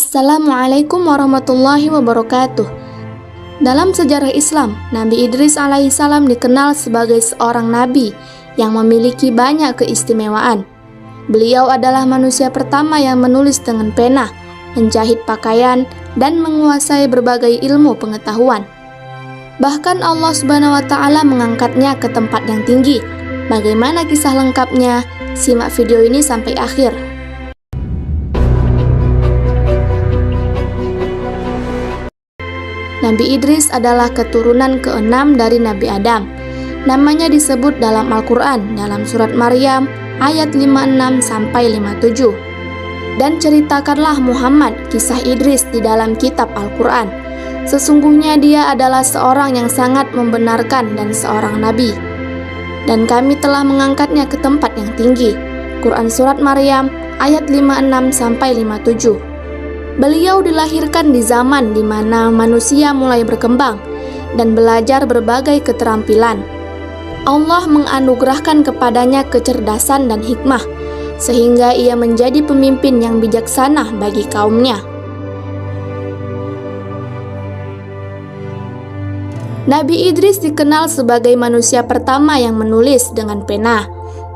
Assalamualaikum warahmatullahi wabarakatuh. Dalam sejarah Islam, Nabi Idris alaihissalam dikenal sebagai seorang nabi yang memiliki banyak keistimewaan. Beliau adalah manusia pertama yang menulis dengan pena, menjahit pakaian, dan menguasai berbagai ilmu pengetahuan. Bahkan Allah Subhanahu wa Ta'ala mengangkatnya ke tempat yang tinggi. Bagaimana kisah lengkapnya? Simak video ini sampai akhir. Nabi Idris adalah keturunan ke-6 dari Nabi Adam. Namanya disebut dalam Al-Quran dalam surat Maryam ayat 56-57. Dan ceritakanlah Muhammad kisah Idris di dalam kitab Al-Quran. Sesungguhnya dia adalah seorang yang sangat membenarkan dan seorang nabi. Dan kami telah mengangkatnya ke tempat yang tinggi. Quran surat Maryam ayat 56-57. Beliau dilahirkan di zaman di mana manusia mulai berkembang dan belajar berbagai keterampilan. Allah menganugerahkan kepadanya kecerdasan dan hikmah, sehingga ia menjadi pemimpin yang bijaksana bagi kaumnya. Nabi Idris dikenal sebagai manusia pertama yang menulis dengan pena.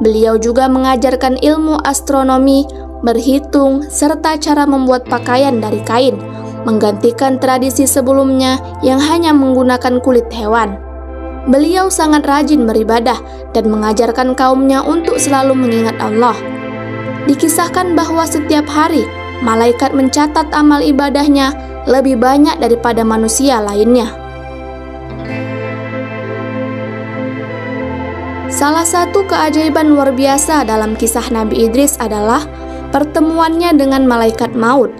Beliau juga mengajarkan ilmu astronomi, berhitung, serta cara membuat pakaian dari kain, menggantikan tradisi sebelumnya yang hanya menggunakan kulit hewan. Beliau sangat rajin beribadah dan mengajarkan kaumnya untuk selalu mengingat Allah. Dikisahkan bahwa setiap hari, malaikat mencatat amal ibadahnya lebih banyak daripada manusia lainnya. Salah satu keajaiban luar biasa dalam kisah Nabi Idris adalah pertemuannya dengan malaikat maut.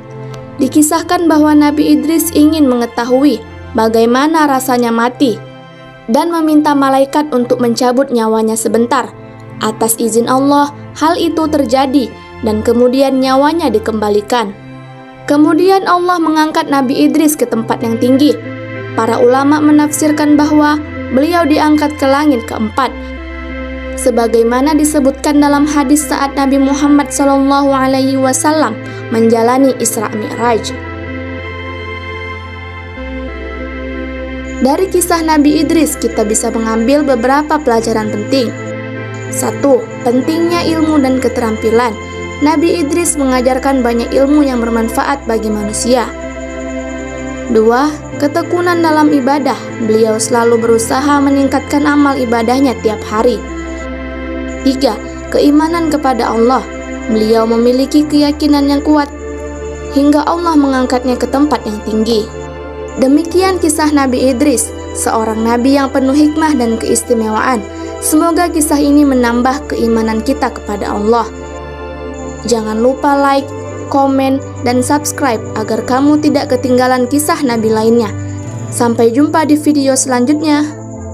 Dikisahkan bahwa Nabi Idris ingin mengetahui bagaimana rasanya mati dan meminta malaikat untuk mencabut nyawanya sebentar. Atas izin Allah, hal itu terjadi dan kemudian nyawanya dikembalikan. Kemudian Allah mengangkat Nabi Idris ke tempat yang tinggi. Para ulama menafsirkan bahwa beliau diangkat ke langit keempat, sebagaimana disebutkan dalam hadis saat Nabi Muhammad SAW menjalani Isra Mi'raj. Dari kisah Nabi Idris kita bisa mengambil beberapa pelajaran penting. 1. Pentingnya ilmu dan keterampilan. Nabi Idris mengajarkan banyak ilmu yang bermanfaat bagi manusia. 2. Ketekunan dalam ibadah. Beliau selalu berusaha meningkatkan amal ibadahnya tiap hari. 3. Keimanan kepada Allah. Beliau memiliki keyakinan yang kuat hingga Allah mengangkatnya ke tempat yang tinggi. Demikian kisah Nabi Idris, seorang nabi yang penuh hikmah dan keistimewaan. Semoga kisah ini menambah keimanan kita kepada Allah. Jangan lupa like, komen, dan subscribe agar kamu tidak ketinggalan kisah nabi lainnya. Sampai jumpa di video selanjutnya.